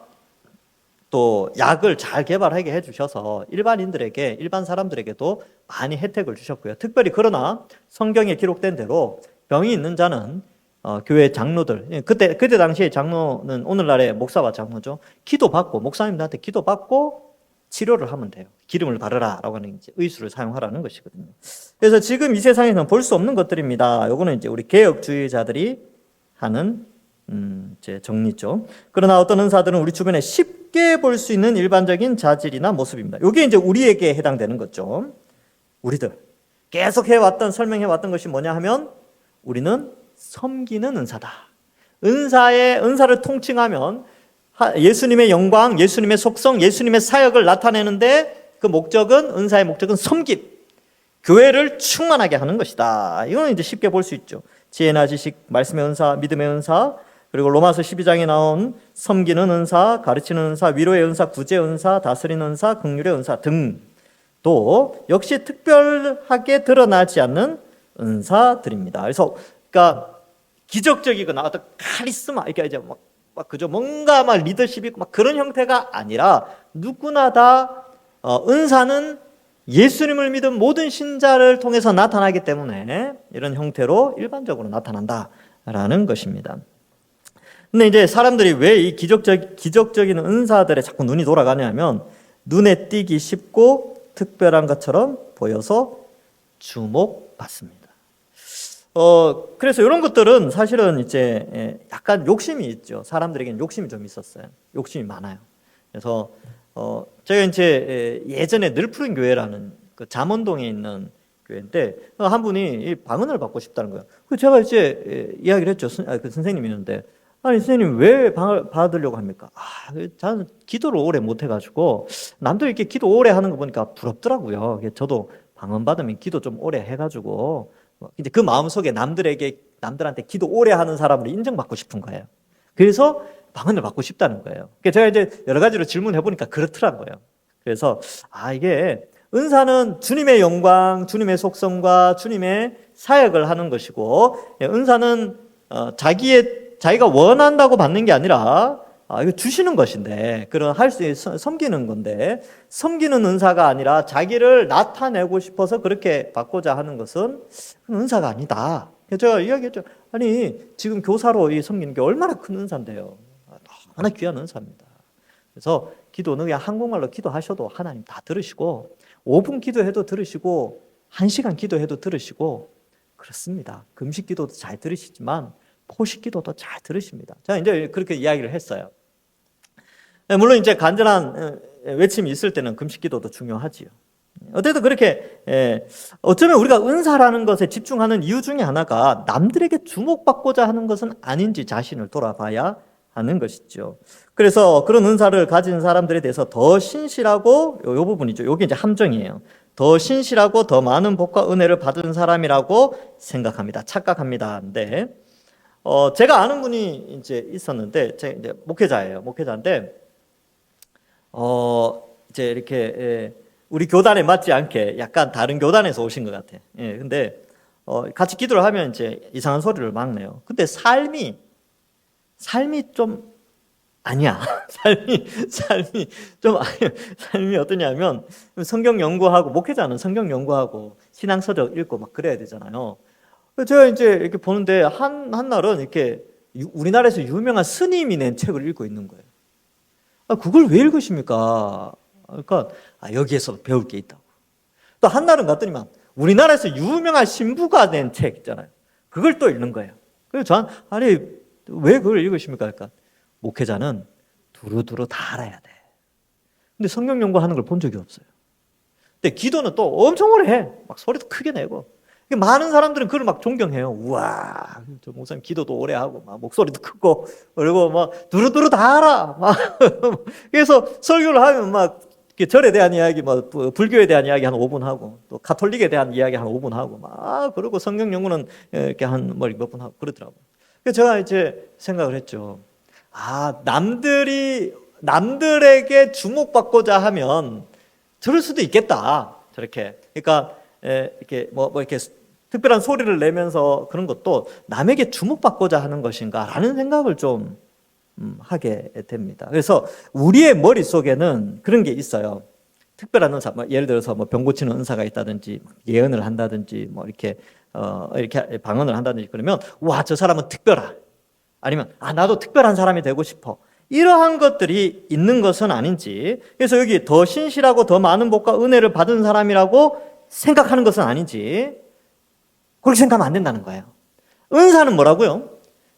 또 약을 잘 개발하게 해주셔서 일반인들에게, 일반 사람들에게도 많이 혜택을 주셨고요. 특별히 그러나 성경에 기록된 대로 병이 있는 자는 교회 장로들, 그때 당시에 장로는 오늘날의 목사와 장로죠. 기도받고, 목사님들한테 기도받고 치료를 하면 돼요. 기름을 바르라 라고 하는 이제 의술을 사용하라는 것이거든요. 그래서 지금 이 세상에서는 볼 수 없는 것들입니다. 요거는 이제 우리 개혁주의자들이 하는 제 정리죠. 그러나 어떤 은사들은 우리 주변에 쉽게 볼 수 있는 일반적인 자질이나 모습입니다. 이게 이제 우리에게 해당되는 거죠. 우리들 계속 해왔던, 설명해왔던 것이 뭐냐 하면 우리는 섬기는 은사다. 은사를 통칭하면 예수님의 영광, 예수님의 속성, 예수님의 사역을 나타내는데 그 목적은, 은사의 목적은 섬김, 교회를 충만하게 하는 것이다. 이건 이제 쉽게 볼 수 있죠. 지혜나 지식, 말씀의 은사, 믿음의 은사, 그리고 로마서 12장에 나온 섬기는 은사, 가르치는 은사, 위로의 은사, 구제의 은사, 다스리는 은사, 긍휼의 은사 등도 역시 특별하게 드러나지 않는 은사들입니다. 그러니까 기적적이거나 어떤 카리스마, 이렇게 이제 막 그죠, 뭔가 막 리더십이 있고 막 그런 형태가 아니라 누구나 다 은사는 예수님을 믿은 모든 신자를 통해서 나타나기 때문에 이런 형태로 일반적으로 나타난다라는 것입니다. 근데 이제 사람들이 왜 이 기적적인 은사들에 자꾸 눈이 돌아가냐면 눈에 띄기 쉽고 특별한 것처럼 보여서 주목받습니다. 그래서 이런 것들은 사실은 이제 약간 욕심이 있죠. 사람들에게는 욕심이 좀 있었어요. 욕심이 많아요. 그래서 제가 이제 예전에 늘푸른 교회라는 그 잠원동에 있는 교회인데 한 분이 방언을 받고 싶다는 거예요. 제가 이제 이야기를 했죠. 그 선생님이 있는데, 아니 선생님 왜 방을 받으려고 합니까? 저는 기도를 오래 못 해가지고 남들 이렇게 기도 오래 하는 거 보니까 부럽더라고요. 저도 방언 받으면 기도 좀 오래 해가지고 이제 그 마음 속에 남들한테 기도 오래 하는 사람으로 인정받고 싶은 거예요. 그래서 방언을 받고 싶다는 거예요. 제가 이제 여러 가지로 질문해 보니까 그렇더라고요. 그래서 이게 은사는 주님의 영광, 주님의 속성과 주님의 사역을 하는 것이고, 은사는 자기가 원한다고 받는 게 아니라 이거 주시는 것인데, 그런 할 수 섬기는 건데, 섬기는 은사가 아니라 자기를 나타내고 싶어서 그렇게 받고자 하는 것은 은사가 아니다. 제가 이야기했죠. 아니, 지금 교사로 섬기는 게 얼마나 큰 은사인데요. 너무나 귀한 은사입니다. 그래서 기도는 그냥 한국말로 기도하셔도 하나님 다 들으시고, 5분 기도해도 들으시고, 1시간 기도해도 들으시고, 그렇습니다. 금식 기도도 잘 들으시지만 포식 기도도 잘 들으십니다. 자, 이제 그렇게 이야기를 했어요. 물론 이제 간절한 외침이 있을 때는 금식 기도도 중요하지요. 어쨌든 그렇게 어쩌면 우리가 은사라는 것에 집중하는 이유 중에 하나가 남들에게 주목받고자 하는 것은 아닌지 자신을 돌아봐야 하는 것이죠. 그래서 그런 은사를 가진 사람들에 대해서 더 신실하고, 요 부분이죠. 요게 이제 함정이에요. 더 신실하고 더 많은 복과 은혜를 받은 사람이라고 생각합니다. 착각합니다. 근데 제가 아는 분이 이제 있었는데, 제가 이제 목회자예요. 목회자인데 이제 이렇게 우리 교단에 맞지 않게 약간 다른 교단에서 오신 것 같아. 예, 근데 같이 기도를 하면 이제 이상한 소리를 막 내요. 근데 삶이 좀 아니야. 삶이 어떠냐면, 성경 연구하고, 목회자는 성경 연구하고 신앙서적 읽고 막 그래야 되잖아요. 제가 이제 이렇게 보는데 한 날은 이렇게 우리나라에서 유명한 스님이 낸 책을 읽고 있는 거예요. 그걸 왜 읽으십니까? 그러니까 여기에서 배울 게 있다고. 또 한 날은 갔더니만 우리나라에서 유명한 신부가 낸 책 있잖아요. 그걸 또 읽는 거예요. 그래서 저한 아니 왜 그걸 읽으십니까? 그러니까 목회자는 두루두루 다 알아야 돼. 근데 성경 연구하는 걸 본 적이 없어요. 근데 기도는 또 엄청 오래 해. 막 소리도 크게 내고. 많은 사람들은 그걸 막 존경해요. 우와, 저 목사님 기도도 오래 하고, 막 목소리도 크고, 그리고 막 두루두루 다 알아. 막 그래서 설교를 하면 막 절에 대한 이야기, 뭐 불교에 대한 이야기 한 5분 하고, 또 가톨릭에 대한 이야기 한 5분 하고, 막 그리고 성경 연구는 이렇게 한 몇 분 하고 그러더라고요. 그래서 제가 이제 생각을 했죠. 남들에게 주목받고자 하면 저럴 수도 있겠다. 저렇게. 그러니까 이렇게 이렇게 특별한 소리를 내면서 그런 것도 남에게 주목받고자 하는 것인가라는 생각을 좀 하게 됩니다. 그래서 우리의 머릿속에는 그런 게 있어요. 특별한 은사, 예를 들어서 병 고치는 은사가 있다든지 예언을 한다든지 이렇게 방언을 한다든지 그러면 와, 저 사람은 특별하. 아니면 나도 특별한 사람이 되고 싶어. 이러한 것들이 있는 것은 아닌지, 그래서 여기 더 신실하고 더 많은 복과 은혜를 받은 사람이라고 생각하는 것은 아닌지, 그렇게 생각하면 안 된다는 거예요. 은사는 뭐라고요?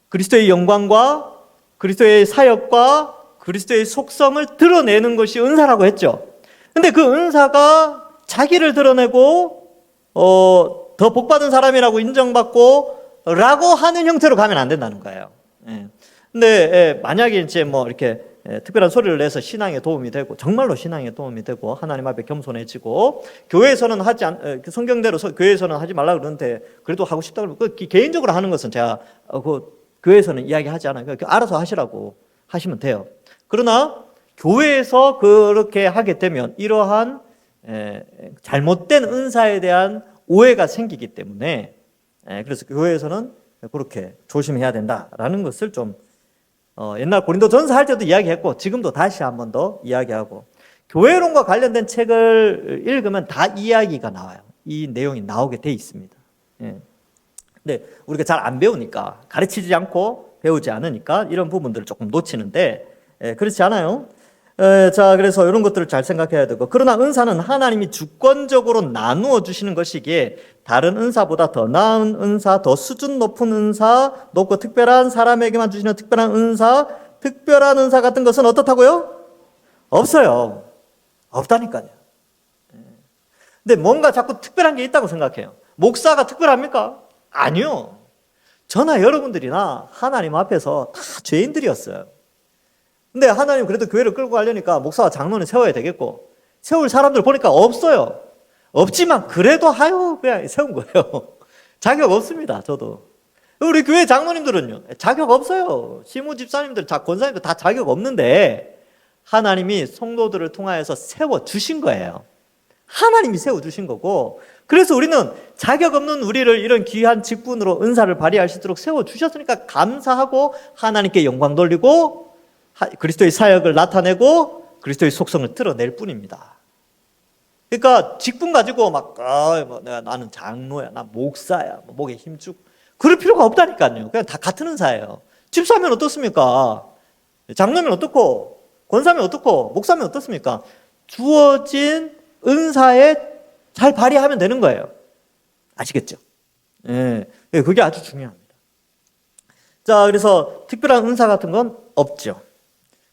그리스도의 영광과 그리스도의 사역과 그리스도의 속성을 드러내는 것이 은사라고 했죠. 근데 그 은사가 자기를 드러내고 더 복받은 사람이라고 인정받고 라고 하는 형태로 가면 안 된다는 거예요. 근데 만약에 이제 이렇게 특별한 소리를 내서 신앙에 도움이 되고, 정말로 신앙에 도움이 되고, 하나님 앞에 겸손해지고, 교회에서는 성경대로 교회에서는 하지 말라 그러는데 그래도 하고 싶다 그러면 개인적으로 하는 것은 제가 교회에서는 이야기하지 않아요. 알아서 하시라고 하시면 돼요. 그러나 교회에서 그렇게 하게 되면 이러한 잘못된 은사에 대한 오해가 생기기 때문에, 그래서 교회에서는 그렇게 조심해야 된다라는 것을 좀 옛날 고린도전서 할 때도 이야기했고, 지금도 다시 한 번 더 이야기하고, 교회론과 관련된 책을 읽으면 다 이야기가 나와요. 이 내용이 나오게 돼 있습니다. 근데 우리가 잘 안 배우니까, 가르치지 않고 배우지 않으니까 이런 부분들을 조금 놓치는데, 그렇지 않아요? 자, 그래서 이런 것들을 잘 생각해야 되고, 그러나 은사는 하나님이 주권적으로 나누어 주시는 것이기에 다른 은사보다 더 나은 은사, 더 수준 높은 은사, 높고 특별한 사람에게만 주시는 특별한 은사 같은 것은 어떻다고요? 없어요. 없다니까요. 근데 뭔가 자꾸 특별한 게 있다고 생각해요. 목사가 특별합니까? 아니요. 저나 여러분들이나 하나님 앞에서 다 죄인들이었어요. 근데 하나님 그래도 교회를 끌고 가려니까 목사와 장로는 세워야 되겠고, 세울 사람들 보니까 없어요. 없지만 그래도 그냥 세운 거예요. 자격 없습니다. 저도. 우리 교회 장로님들은요, 자격 없어요. 시무 집사님들, 권사님들 다 자격 없는데 하나님이 성도들을 통하여서 세워주신 거예요. 하나님이 세워주신 거고, 그래서 우리는 자격 없는 우리를 이런 귀한 직분으로 은사를 발휘할 수 있도록 세워주셨으니까 감사하고 하나님께 영광 돌리고 그리스도의 사역을 나타내고 그리스도의 속성을 드러낼 뿐입니다. 그러니까 직분 가지고 나는 장로야, 나 목사야, 목에 힘주고 그럴 필요가 없다니까요. 그냥 다 같은 은사예요. 집사면 어떻습니까? 장로면 어떻고, 권사면 어떻고, 목사면 어떻습니까? 주어진 은사에 잘 발휘하면 되는 거예요. 아시겠죠? 예, 그게 아주 중요합니다. 자, 그래서 특별한 은사 같은 건 없죠.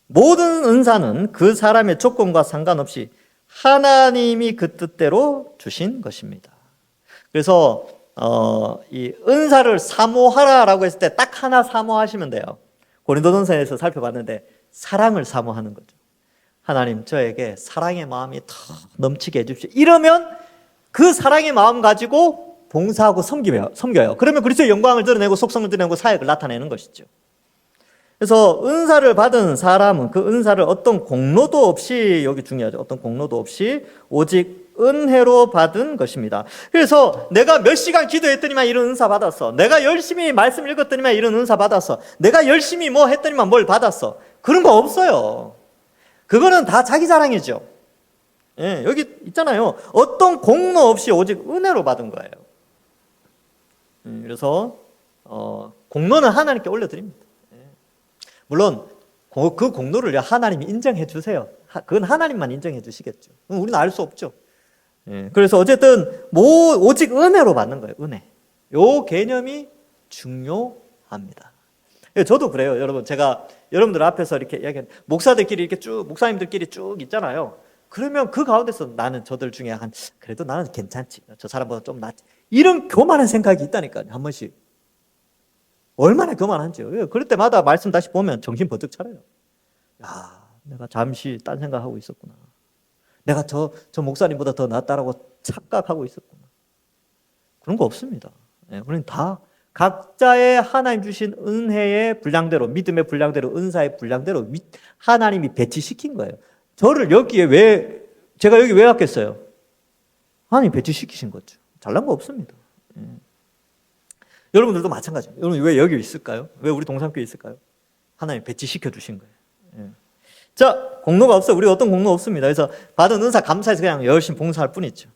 모든 은사는 그 사람의 조건과 상관없이 하나님이 그 뜻대로 주신 것입니다. 그래서 이 은사를 사모하라라고 했을 때 딱 하나 사모하시면 돼요. 고린도전서에서 살펴봤는데 사랑을 사모하는 거죠. 하나님, 저에게 사랑의 마음이 더 넘치게 해주십시오. 이러면 그 사랑의 마음 가지고 봉사하고 섬겨요. 그러면 그리스도의 영광을 드러내고 속성을 드러내고 사역을 나타내는 것이죠. 그래서 은사를 받은 사람은 그 은사를 어떤 공로도 없이, 여기 중요하죠. 어떤 공로도 없이 오직 은혜로 받은 것입니다. 그래서 내가 몇 시간 기도했더니만 이런 은사 받았어. 내가 열심히 말씀 읽었더니만 이런 은사 받았어. 내가 열심히 뭐 했더니만 뭘 받았어. 그런 거 없어요. 그거는 다 자기 자랑이죠. 예, 여기 있잖아요. 어떤 공로 없이 오직 은혜로 받은 거예요. 그래서 공로는 하나님께 올려드립니다. 물론 그 공로를 하나님이 인정해 주세요. 그건 하나님만 인정해 주시겠죠. 우리는 알 수 없죠. 그래서 어쨌든 오직 은혜로 받는 거예요. 은혜. 요 개념이 중요합니다. 저도 그래요. 여러분, 제가 여러분들 앞에서 이렇게 이야기하는 목사들끼리 이렇게 쭉, 목사님들끼리 쭉 있잖아요. 그러면 그 가운데서 나는 저들 중에 그래도 나는 괜찮지. 저 사람보다 좀 낫지. 이런 교만한 생각이 있다니까요. 한 번씩. 얼마나 교만한지요. 그럴 때마다 말씀 다시 보면 정신 번뜩 차려요. 야, 내가 잠시 딴 생각하고 있었구나. 내가 저 목사님보다 더 낫다라고 착각하고 있었구나. 그런 거 없습니다. 우리는 다 각자의 하나님 주신 은혜의 분량대로, 믿음의 분량대로, 은사의 분량대로 하나님이 배치시킨 거예요. 저를 여기에 제가 여기 왜 왔겠어요? 하나님이 배치시키신 거죠. 잘난 거 없습니다. 여러분들도 마찬가지입니다. 여러분 왜 여기 있을까요? 왜 우리 동산교회에 있을까요? 하나님 배치시켜 주신 거예요. 자, 공로가 없어요. 우리 어떤 공로 없습니다. 그래서 받은 은사 감사해서 그냥 열심히 봉사할 뿐이죠.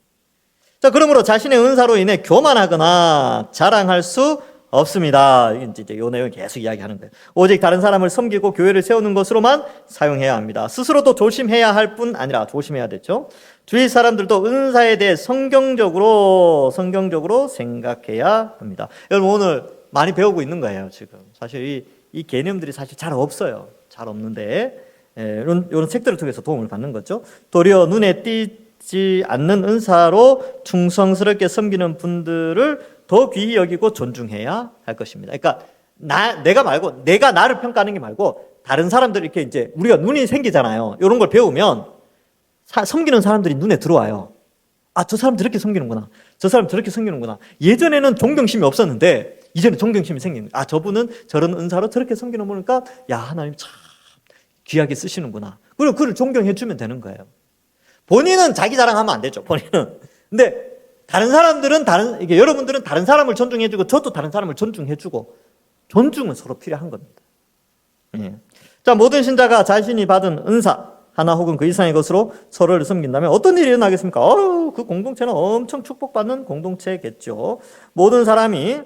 자, 그러므로 자신의 은사로 인해 교만하거나 자랑할 수 없습니다. 이제 이 내용 계속 이야기하는 거예요. 오직 다른 사람을 섬기고 교회를 세우는 것으로만 사용해야 합니다. 스스로도 조심해야 할 뿐 아니라 조심해야 되죠. 주위 사람들도 은사에 대해 성경적으로 생각해야 합니다. 여러분 오늘 많이 배우고 있는 거예요. 지금 사실 이 개념들이 사실 잘 없어요. 잘 없는데 이런 책들을 통해서 도움을 받는 거죠. 도리어 눈에 띄지 않는 은사로 충성스럽게 섬기는 분들을 더 귀히 여기고 존중해야 할 것입니다. 그러니까 내가 나를 평가하는 게 말고 다른 사람들 이렇게 이제 우리가 눈이 생기잖아요. 이런 걸 배우면 섬기는 사람들이 눈에 들어와요. 아, 저 사람 저렇게 섬기는구나. 저 사람 저렇게 섬기는구나. 예전에는 존경심이 없었는데 이제는 존경심이 생기는 거예요. 아, 저분은 저런 은사로 저렇게 섬기는 분이니까 야, 하나님 참 귀하게 쓰시는구나. 그리고 그를 존경해 주면 되는 거예요. 본인은 자기 자랑하면 안 되죠. 본인은. 근데 다른 사람들은 여러분들은 다른 사람을 존중해주고 저도 다른 사람을 존중해주고 존중은 서로 필요한 겁니다. 자, 모든 신자가 자신이 받은 은사 하나 혹은 그 이상의 것으로 서로를 섬긴다면 어떤 일이 일어나겠습니까? 그 공동체는 엄청 축복받는 공동체겠죠. 모든 사람이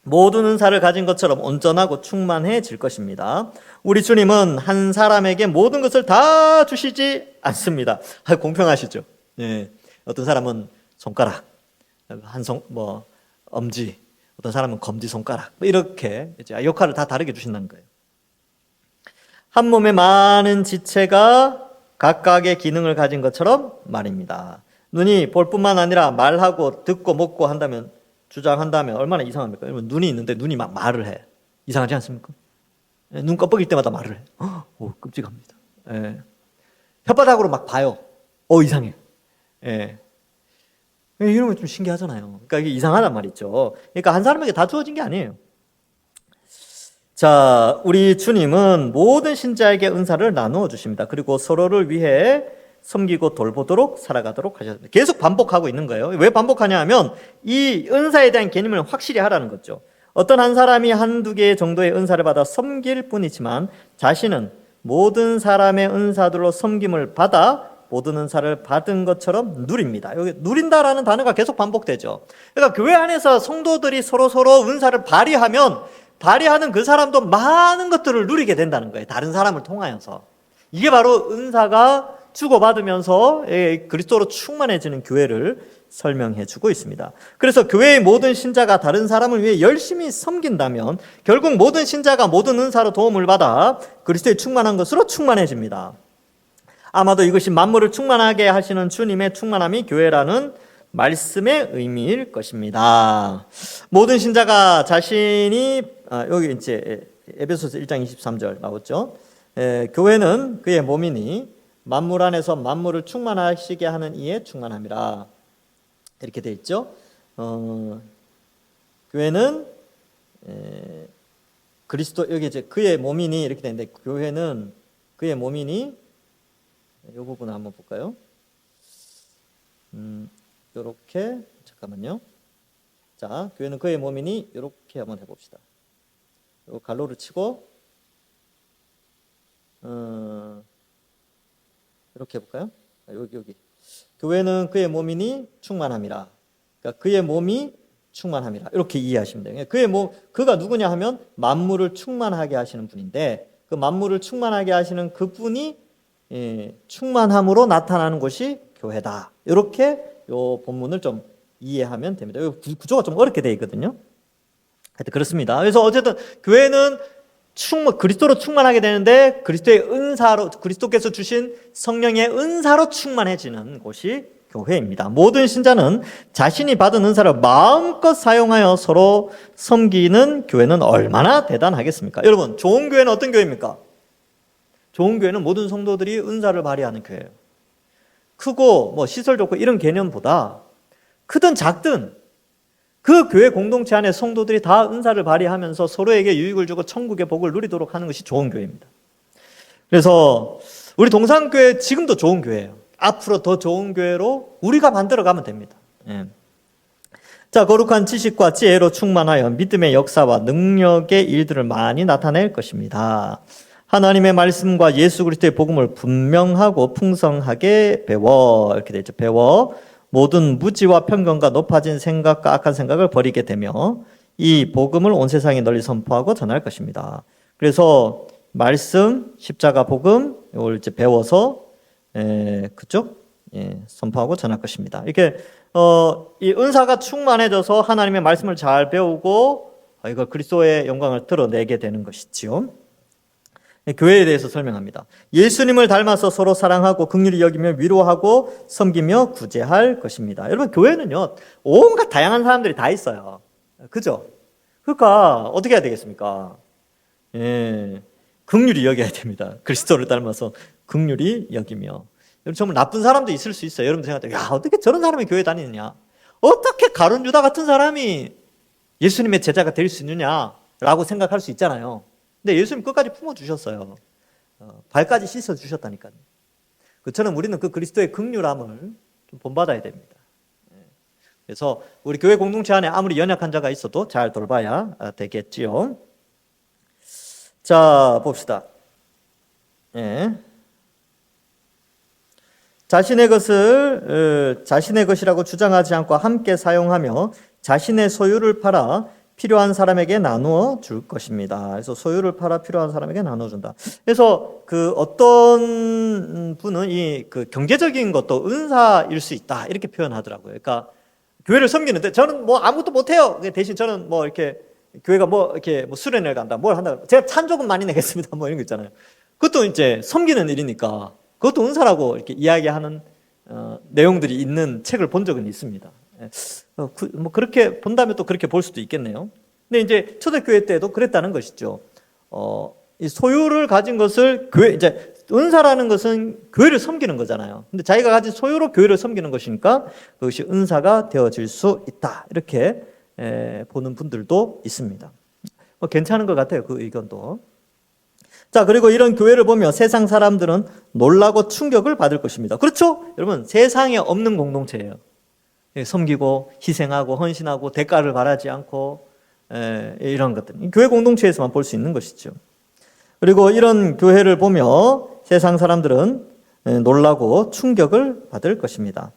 모든 은사를 가진 것처럼 온전하고 충만해질 것입니다. 우리 주님은 한 사람에게 모든 것을 다 주시지 않습니다. 공평하시죠? 예. 어떤 사람은 손가락, 엄지, 어떤 사람은 검지 손가락, 이렇게 이제 역할을 다 다르게 주신다는 거예요. 한 몸에 많은 지체가 각각의 기능을 가진 것처럼 말입니다. 눈이 볼 뿐만 아니라 말하고 듣고 먹고 한다면, 주장한다면 얼마나 이상합니까? 여러분, 눈이 있는데 눈이 막 말을 해. 이상하지 않습니까? 눈 깜빡일 때마다 말을 해. 오, 끔찍합니다. 예. 혓바닥으로 막 봐요. 이상해. 예. 이런 거 좀 신기하잖아요. 그러니까 이게 이상하단 말이죠. 그러니까 한 사람에게 다 주어진 게 아니에요. 자, 우리 주님은 모든 신자에게 은사를 나누어 주십니다. 그리고 서로를 위해 섬기고 돌보도록 살아가도록 하셨습니다. 계속 반복하고 있는 거예요. 왜 반복하냐 하면 이 은사에 대한 개념을 확실히 하라는 거죠. 어떤 한 사람이 한두 개 정도의 은사를 받아 섬길 뿐이지만 자신은 모든 사람의 은사들로 섬김을 받아 모든 은사를 받은 것처럼 누립니다. 여기 누린다라는 단어가 계속 반복되죠. 그러니까 교회 안에서 성도들이 서로 은사를 발휘하면 발휘하는 그 사람도 많은 것들을 누리게 된다는 거예요. 다른 사람을 통하여서. 이게 바로 은사가 주고받으면서 그리스도로 충만해지는 교회를 설명해 주고 있습니다. 그래서 교회의 모든 신자가 다른 사람을 위해 열심히 섬긴다면 결국 모든 신자가 모든 은사로 도움을 받아 그리스도의 충만한 것으로 충만해집니다. 아마도 이것이 만물을 충만하게 하시는 주님의 충만함이 교회라는 말씀의 의미일 것입니다. 모든 신자가 자신이 여기 이제 에베소서 1장 23절 나왔죠. 교회는 그의 몸이니 만물 안에서 만물을 충만하시게 하는 이의 충만함이라 이렇게 돼 있죠. 교회는 그리스도 여기 이제 그의 몸이니 이렇게 돼 있는데 교회는 그의 몸이니 이 부분 한번 볼까요? 이렇게 잠깐만요. 자, 교회는 그의 몸이니 이렇게 한번 해봅시다. 요 갈로를 치고 이렇게 해볼까요? 여기 교회는 그의 몸이니 충만함이라. 그러니까 그의 몸이 충만함이라 이렇게 이해하시면 돼요. 그의 몸, 그가 누구냐 하면 만물을 충만하게 하시는 분인데 그 만물을 충만하게 하시는 그분이 충만함으로 나타나는 것이 교회다. 이렇게 요 본문을 좀 이해하면 됩니다. 이 구조가 좀 어렵게 되어 있거든요. 하여튼 그렇습니다. 그래서 어쨌든 교회는 그리스도로 충만하게 되는데 그리스도의 은사로 그리스도께서 주신 성령의 은사로 충만해지는 곳이 교회입니다. 모든 신자는 자신이 받은 은사를 마음껏 사용하여 서로 섬기는 교회는 얼마나 대단하겠습니까? 여러분, 좋은 교회는 어떤 교회입니까? 좋은 교회는 모든 성도들이 은사를 발휘하는 교회예요. 크고 뭐 시설 좋고 이런 개념보다 크든 작든 그 교회 공동체 안에 성도들이 다 은사를 발휘하면서 서로에게 유익을 주고 천국의 복을 누리도록 하는 것이 좋은 교회입니다. 그래서 우리 동산교회 지금도 좋은 교회예요. 앞으로 더 좋은 교회로 우리가 만들어가면 됩니다. 자, 거룩한 지식과 지혜로 충만하여 믿음의 역사와 능력의 일들을 많이 나타낼 것입니다. 하나님의 말씀과 예수 그리스도의 복음을 분명하고 풍성하게 배워 이렇게 되죠. 배워 모든 무지와 편견과 높아진 생각과 악한 생각을 버리게 되며 이 복음을 온 세상에 널리 선포하고 전할 것입니다. 그래서 말씀, 십자가 복음 이걸 이제 배워서 선포하고 전할 것입니다. 이렇게 이 은사가 충만해져서 하나님의 말씀을 잘 배우고 이걸 그리스도의 영광을 드러내게 되는 것이지요. 교회에 대해서 설명합니다. 예수님을 닮아서 서로 사랑하고 긍휼히 여기며 위로하고 섬기며 구제할 것입니다. 여러분, 교회는요 온갖 다양한 사람들이 다 있어요. 그죠? 그러니까 어떻게 해야 되겠습니까? 긍휼히 여겨야 됩니다. 그리스도를 닮아서 긍휼히 여기며. 여러분, 정말 나쁜 사람도 있을 수 있어요. 여러분 생각할 때, 야, 어떻게 저런 사람이 교회 다니느냐? 어떻게 가룟 유다 같은 사람이 예수님의 제자가 될 수 있느냐라고 생각할 수 있잖아요. 근데 예수님 끝까지 품어주셨어요. 발까지 씻어주셨다니까요. 그처럼 우리는 그 그리스도의 긍휼함을 좀 본받아야 됩니다. 그래서 우리 교회 공동체 안에 아무리 연약한 자가 있어도 잘 돌봐야 되겠지요. 자, 봅시다. 자신의 것을 자신의 것이라고 주장하지 않고 함께 사용하며 자신의 소유를 팔아 필요한 사람에게 나누어 줄 것입니다. 그래서 소유를 팔아 필요한 사람에게 나누어 준다. 그래서 그 어떤 분은 이 그 경제적인 것도 은사일 수 있다 이렇게 표현하더라고요. 그러니까 교회를 섬기는데 저는 뭐 아무것도 못해요. 대신 저는 뭐 이렇게 교회가 뭐 이렇게 뭐 수련회를 간다, 뭘 한다. 제가 찬조금 많이 내겠습니다. 뭐 이런 거 있잖아요. 그것도 이제 섬기는 일이니까 그것도 은사라고 이렇게 이야기하는 내용들이 있는 책을 본 적은 있습니다. 뭐 그렇게 본다면 또 그렇게 볼 수도 있겠네요. 근데 이제 초대교회 때도 그랬다는 것이죠. 이 소유를 가진 것을 교회, 이제 은사라는 것은 교회를 섬기는 거잖아요. 근데 자기가 가진 소유로 교회를 섬기는 것이니까 그것이 은사가 되어질 수 있다. 이렇게 보는 분들도 있습니다. 뭐 괜찮은 것 같아요. 그 의견도. 자, 그리고 이런 교회를 보며 세상 사람들은 놀라고 충격을 받을 것입니다. 그렇죠? 여러분, 세상에 없는 공동체예요. 섬기고 희생하고 헌신하고 대가를 바라지 않고 이런 것들. 교회 공동체에서만 볼 수 있는 것이죠. 그리고 이런 교회를 보며 세상 사람들은 놀라고 충격을 받을 것입니다.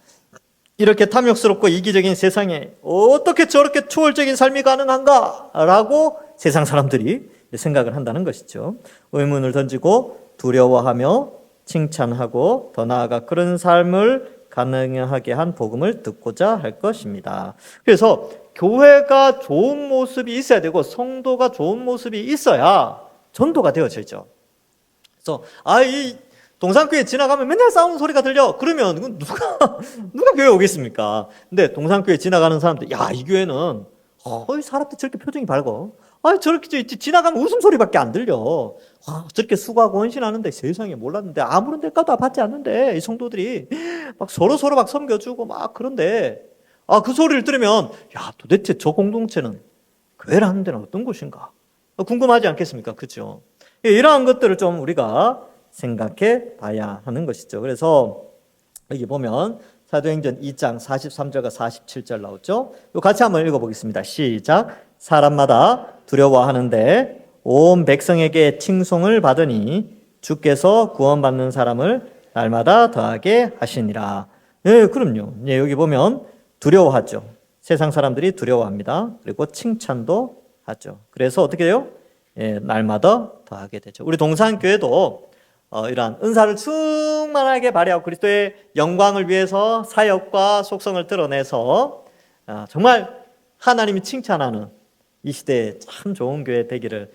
이렇게 탐욕스럽고 이기적인 세상에 어떻게 저렇게 초월적인 삶이 가능한가? 라고 세상 사람들이 생각을 한다는 것이죠. 의문을 던지고 두려워하며 칭찬하고 더 나아가 그런 삶을 가능하게 한 복음을 듣고자 할 것입니다. 그래서 교회가 좋은 모습이 있어야 되고 성도가 좋은 모습이 있어야 전도가 되어지죠. 그래서 이 동산교회 지나가면 맨날 싸우는 소리가 들려. 그러면 누가 교회 오겠습니까? 근데 동산교회 지나가는 사람들, 이 교회는 사람들 저렇게 표정이 밝어. 저렇게 지나가면 웃음소리밖에 안 들려. 저렇게 수고하고 헌신하는데 세상에 몰랐는데 아무런 대가도 받지 않는데 이 성도들이 막 서로 막 섬겨주고 막 그런데 그 소리를 들으면 도대체 저 공동체는 교회라는 데는 어떤 곳인가? 궁금하지 않겠습니까? 그렇죠? 이러한 것들을 좀 우리가 생각해 봐야 하는 것이죠. 그래서 여기 보면 사도행전 2장 43절과 47절 나오죠. 이거 같이 한번 읽어보겠습니다. 시작. 사람마다 두려워하는데 온 백성에게 칭송을 받으니 주께서 구원받는 사람을 날마다 더하게 하시니라. 그럼요. 여기 보면 두려워하죠. 세상 사람들이 두려워합니다. 그리고 칭찬도 하죠. 그래서 어떻게 돼요? 날마다 더하게 되죠. 우리 동산교회도 이러한 은사를 충만하게 발휘하고 그리스도의 영광을 위해서 사역과 속성을 드러내서 정말 하나님이 칭찬하는 이 시대에 참 좋은 교회 되기를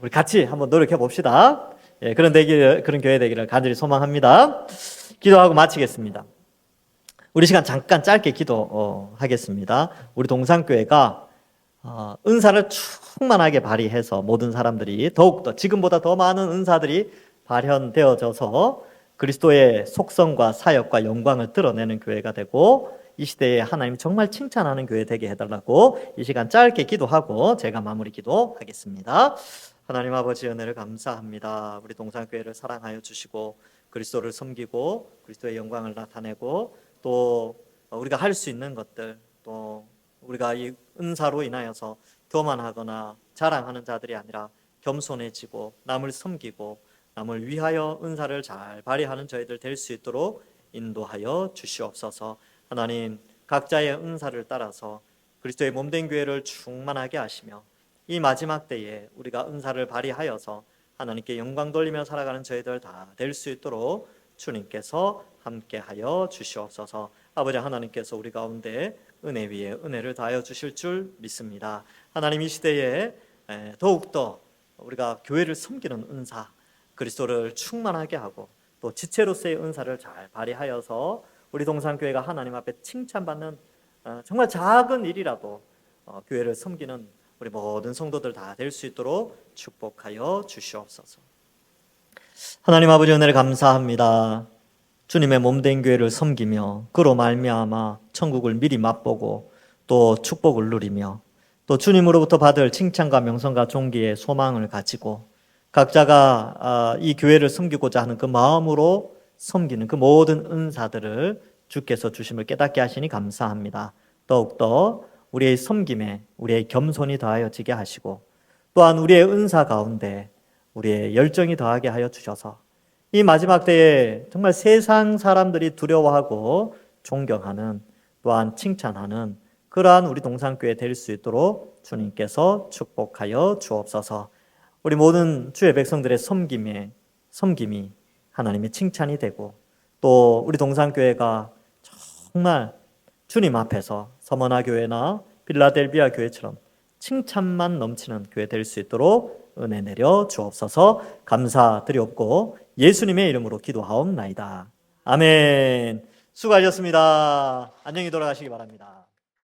우리 같이 한번 노력해 봅시다. 그런 교회 되기를 간절히 소망합니다. 기도하고 마치겠습니다. 우리 시간 잠깐 짧게 기도하겠습니다. 우리 동산교회가 은사를 충만하게 발휘해서 모든 사람들이 더욱더 지금보다 더 많은 은사들이 발현되어져서 그리스도의 속성과 사역과 영광을 드러내는 교회가 되고 이 시대에 하나님이 정말 칭찬하는 교회 되게 해달라고 이 시간 짧게 기도하고 제가 마무리 기도하겠습니다. 하나님 아버지 은혜를 감사합니다. 우리 동산교회를 사랑하여 주시고 그리스도를 섬기고 그리스도의 영광을 나타내고 또 우리가 할 수 있는 것들 또 우리가 이 은사로 인하여서 교만하거나 자랑하는 자들이 아니라 겸손해지고 남을 섬기고 남을 위하여 은사를 잘 발휘하는 저희들 될 수 있도록 인도하여 주시옵소서. 하나님 각자의 은사를 따라서 그리스도의 몸된 교회를 충만하게 하시며 이 마지막 때에 우리가 은사를 발휘하여서 하나님께 영광 돌리며 살아가는 저희들 다 될 수 있도록 주님께서 함께하여 주시옵소서. 아버지 하나님께서 우리 가운데 은혜 위에 은혜를 다하여 주실 줄 믿습니다. 하나님 이 시대에 더욱더 우리가 교회를 섬기는 은사 그리스도를 충만하게 하고 또 지체로서의 은사를 잘 발휘하여서 우리 동산교회가 하나님 앞에 칭찬받는 정말 작은 일이라도 교회를 섬기는 우리 모든 성도들 다 될 수 있도록 축복하여 주시옵소서. 하나님 아버지 은혜를 감사합니다. 주님의 몸된 교회를 섬기며 그로 말미암아 천국을 미리 맛보고 또 축복을 누리며 또 주님으로부터 받을 칭찬과 명성과 존귀의 소망을 가지고 각자가 이 교회를 섬기고자 하는 그 마음으로 섬기는 그 모든 은사들을 주께서 주심을 깨닫게 하시니 감사합니다. 더욱더 우리의 섬김에 우리의 겸손이 더하여지게 하시고 또한 우리의 은사 가운데 우리의 열정이 더하게 하여 주셔서 이 마지막 때에 정말 세상 사람들이 두려워하고 존경하는 또한 칭찬하는 그러한 우리 동산교회 될 수 있도록 주님께서 축복하여 주옵소서. 우리 모든 주의 백성들의 섬김이 하나님의 칭찬이 되고 또 우리 동산교회가 정말 주님 앞에서 서머나 교회나 빌라델비아 교회처럼 칭찬만 넘치는 교회 될 수 있도록 은혜 내려 주옵소서. 감사드리옵고 예수님의 이름으로 기도하옵나이다. 아멘. 수고하셨습니다. 안녕히 돌아가시기 바랍니다.